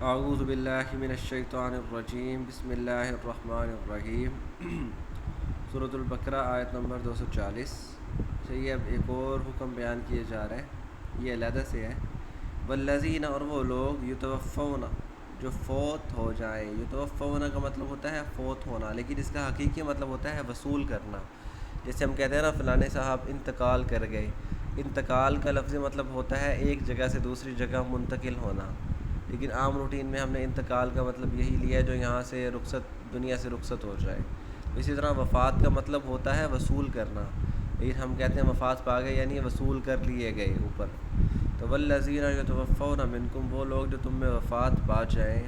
اعوذ باللہ من الشیطان الرجیم بسم اللہ الرحمن الرحیم سورۃ البقرہ آیت نمبر 240 سے یہ اب ایک اور حکم بیان کیے جا رہے ہیں، یہ علیحدہ سے ہے۔ والذین، اور وہ لوگ، یتوفون، جو فوت ہو جائیں۔ یتوفون کا مطلب ہوتا ہے فوت ہونا، لیکن اس کا حقیقی مطلب ہوتا ہے وصول کرنا۔ جیسے ہم کہتے ہیں نا فلاں صاحب انتقال کر گئے، انتقال کا لفظی مطلب ہوتا ہے ایک جگہ سے دوسری جگہ منتقل ہونا، لیکن عام روٹین میں ہم نے انتقال کا مطلب یہی لیا جو یہاں سے رخصت، دنیا سے رخصت ہو جائے۔ اسی طرح وفات کا مطلب ہوتا ہے وصول کرنا، لیکن ہم کہتے ہیں وفات پا گئے یعنی وصول کر لیے گئے اوپر۔ تو والذین یتوفون منکم، وہ لوگ جو تم میں وفات پا جائیں،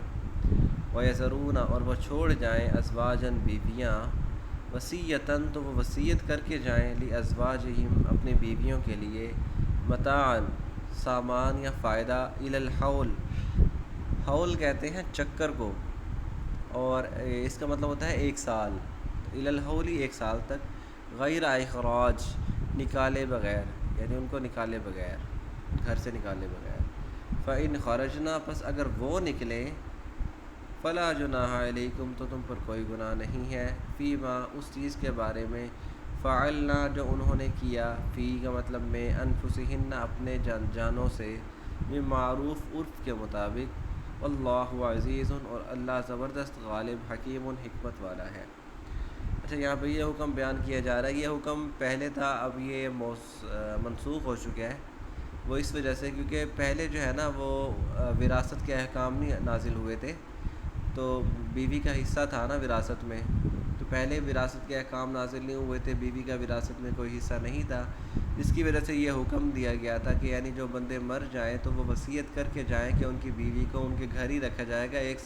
ویذرون، اور وہ چھوڑ جائیں، ازواجن، بیویاں، وصیتاً، تو وہ وصیت کر کے جائیں، لازواجہم، اپنی بیویوں کے لیے، متاعاً، سامان یا فائدہ، الی الحول، حول کہتے ہیں چکر کو، اور اس کا مطلب ہوتا ہے ایک سال، الی الحولی، ایک سال تک، غیر اخراج، نکالے بغیر، یعنی ان کو نکالے بغیر، گھر سے نکالے بغیر۔ فَإِنْ خَرَجْنَا، پس اگر وہ نکلیں، فَلَا جُنَاحَ عَلَيْكُمْ، تو تم پر کوئی گناہ نہیں ہے، فیما، اس چیز کے بارے میں، فعلنا، جو انہوں نے کیا، فی کا مطلب میں، انفسہن، اپنے جانوں سے، بالمعروف، عرف کے مطابق، واللہ عزیز، اور اللہ زبردست، غالب، حکیم، حکمت والا ہے۔ اچھا، یہاں پہ یہ حکم بیان کیا جا رہا ہے، یہ حکم پہلے تھا، اب یہ منسوخ ہو چکا ہے۔ وہ اس وجہ سے کیونکہ پہلے جو ہے نا وہ وراثت کے احکام نہیں نازل ہوئے تھے، تو بیوی کا حصہ تھا نا وراثت میں، تو پہلے وراثت کے احکام نازل نہیں ہوئے تھے، بیوی کا وراثت میں کوئی حصہ نہیں تھا، جس کی وجہ سے یہ حکم دیا گیا تھا کہ یعنی جو بندے مر جائیں تو وہ وصیت کر کے جائیں کہ ان کی بیوی کو ان کے گھر ہی رکھا جائے گا، ایک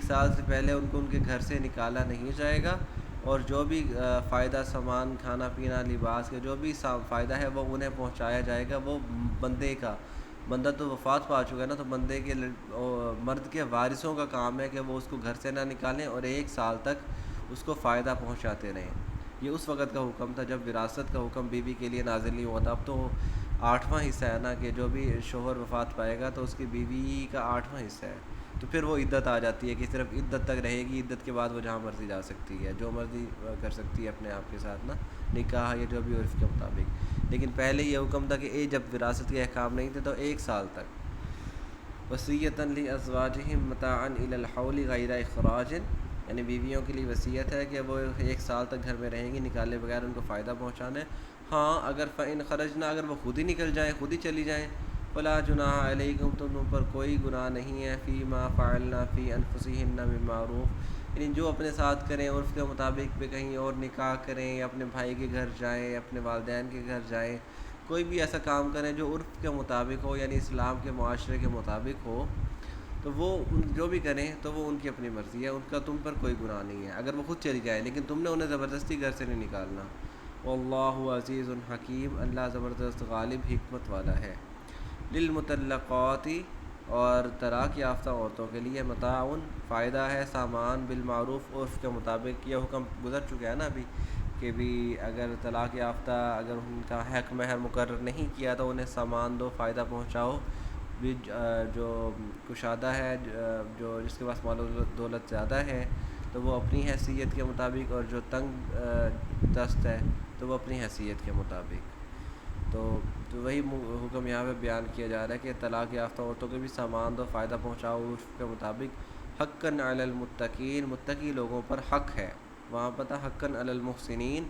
سال سے پہلے ان کو ان کے گھر سے نکالا نہیں جائے گا، اور جو بھی فائدہ، سامان، کھانا پینا، لباس کا جو بھی فائدہ ہے وہ انہیں پہنچایا جائے گا، وہ بندے کا، بندہ تو وفات پا چکا ہے نا، تو بندے کے مرد کے وارثوں کا کام ہے کہ وہ اس کو گھر سے نہ نکالیں اور ایک سال تک اس کو فائدہ پہنچاتے رہیں۔ یہ اس وقت کا حکم تھا جب وراثت کا حکم بیوی کے لیے نازل نہیں ہوا تھا۔ اب تو آٹھواں حصہ ہے نا، کہ جو بھی شوہر وفات پائے گا تو اس کی بیوی کا آٹھواں حصہ ہے، تو پھر وہ عدت آ جاتی ہے کہ صرف عدت تک رہے گی، عدت کے بعد وہ جہاں مرضی جا سکتی ہے، جو مرضی کر سکتی ہے اپنے آپ کے ساتھ نا، نکاح یا جو بھی عرف کے مطابق۔ لیکن پہلے یہ حکم تھا کہ جب وراثت کے احکام نہیں تھے تو ایک سال تک، وصیۃً لازواجہم متاعاً الی الحول غیر اخراج، یعنی بیویوں کے لیے وصیت ہے کہ وہ ایک سال تک گھر میں رہیں گی نکالے بغیر، ان کو فائدہ پہنچانا ہے۔ ہاں اگر فَإِنْ خَرَجْنَا، اگر وہ خود ہی نکل جائیں، خود ہی چلی جائیں، فَلَا جُنَاحَ عَلَيْكُمْ، تو تم پر کوئی گناہ نہیں ہے، فِيمَا فَعَلْنَا فِي أَنفُسِهِنَّ بِالمعروف، یعنی جو اپنے ساتھ کریں عرف کے مطابق، پہ کہیں اور نکاح کریں، یا اپنے بھائی کے گھر جائیں، اپنے والدین کے گھر جائیں، کوئی بھی ایسا کام کریں جو عرف کے مطابق ہو، یعنی اسلام کے معاشرے کے مطابق ہو، تو وہ جو بھی کریں تو وہ ان کی اپنی مرضی ہے، ان کا تم پر کوئی گناہ نہیں ہے اگر وہ خود چلی جائیں، لیکن تم نے انہیں زبردستی گھر سے نہیں نکالنا۔ واللہ عزیز حکیم، اللہ زبردست، غالب، حکمت والا ہے۔ للمطلقات، اور طلاق یافتہ عورتوں کے لیے، متاعن، فائدہ ہے، سامان، بالمعروف، عرف کے مطابق، یہ حکم گزر چکا ہے نا ابھی، کہ بھی اگر طلاق یافتہ، اگر ان کا حق مہر مقرر نہیں کیا تو انہیں سامان دو، فائدہ پہنچاؤ، بھی جو کشادہ ہے، جو جس کے پاس مال و دولت زیادہ ہے تو وہ اپنی حیثیت کے مطابق، اور جو تنگ دست ہے تو وہ اپنی حیثیت کے مطابق۔ تو وہی حکم یہاں پہ بیان کیا جا رہا ہے کہ طلاق یافتہ عورتوں کو بھی سامان دو، فائدہ پہنچاؤ، عرف کے مطابق، حقاً علی المتقین، متقی لوگوں پر حق ہے، وہاں پتہ حقاً علی المحسنین،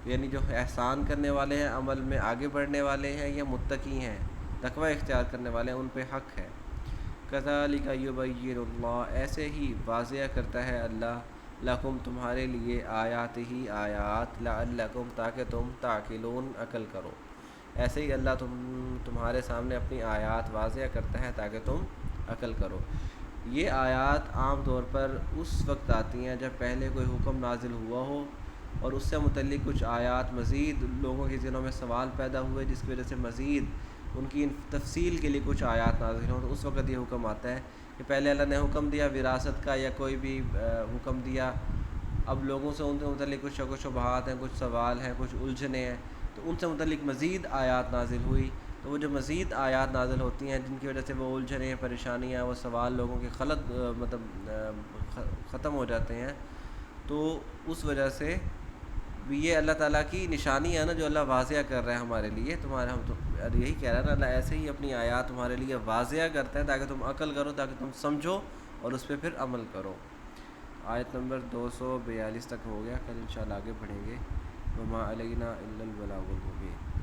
یعنی جو احسان کرنے والے ہیں، عمل میں آگے بڑھنے والے ہیں، یا متقی ہیں، تقوی اختیار کرنے والے ہیں، ان پہ حق ہے۔ کذالک یبین اللہ، ایسے ہی واضح کرتا ہے اللہ، لکم، تمہارے لیے، آیات ہی آیات، لعلکم، تاکہ تم تعقلون، عقل کرو، ایسے ہی اللہ تمہارے سامنے اپنی آیات واضح کرتا ہے تاکہ تم عقل کرو۔ یہ آیات عام طور پر اس وقت آتی ہیں جب پہلے کوئی حکم نازل ہوا ہو اور اس سے متعلق کچھ آیات مزید لوگوں کے ذہنوں میں سوال پیدا ہوئے، جس کی وجہ سے مزید ان کی تفصیل کے لیے کچھ آیات نازل ہوں، تو اس وقت یہ حکم آتا ہے کہ پہلے اللہ نے حکم دیا وراثت کا یا کوئی بھی حکم دیا، اب لوگوں سے ان سے متعلق کچھ شک و شبہات ہیں، کچھ سوال ہیں، کچھ الجھنیں ہیں، تو ان سے متعلق مزید آیات نازل ہوئی، تو وہ جو مزید آیات نازل ہوتی ہیں جن کی وجہ سے وہ الجھنیں، پریشانیاں، وہ سوال لوگوں کے ختم ہو جاتے ہیں، تو اس وجہ سے بھی یہ اللہ تعالیٰ کی نشانی ہے نا، جو اللہ واضح کر رہا ہے ہمارے لیے. تمہارے ہم تو یہی کہہ رہا ہے نا، اللہ ایسے ہی اپنی آیات تمہارے لیے واضح کرتا ہے تاکہ تم عقل کرو، تاکہ تم سمجھو اور اس پہ پھر عمل کرو. آیت نمبر 242 تک ہو گیا. کل انشاءاللہ آگے بڑھیں گے. وما علینا الا البلاغ المبین.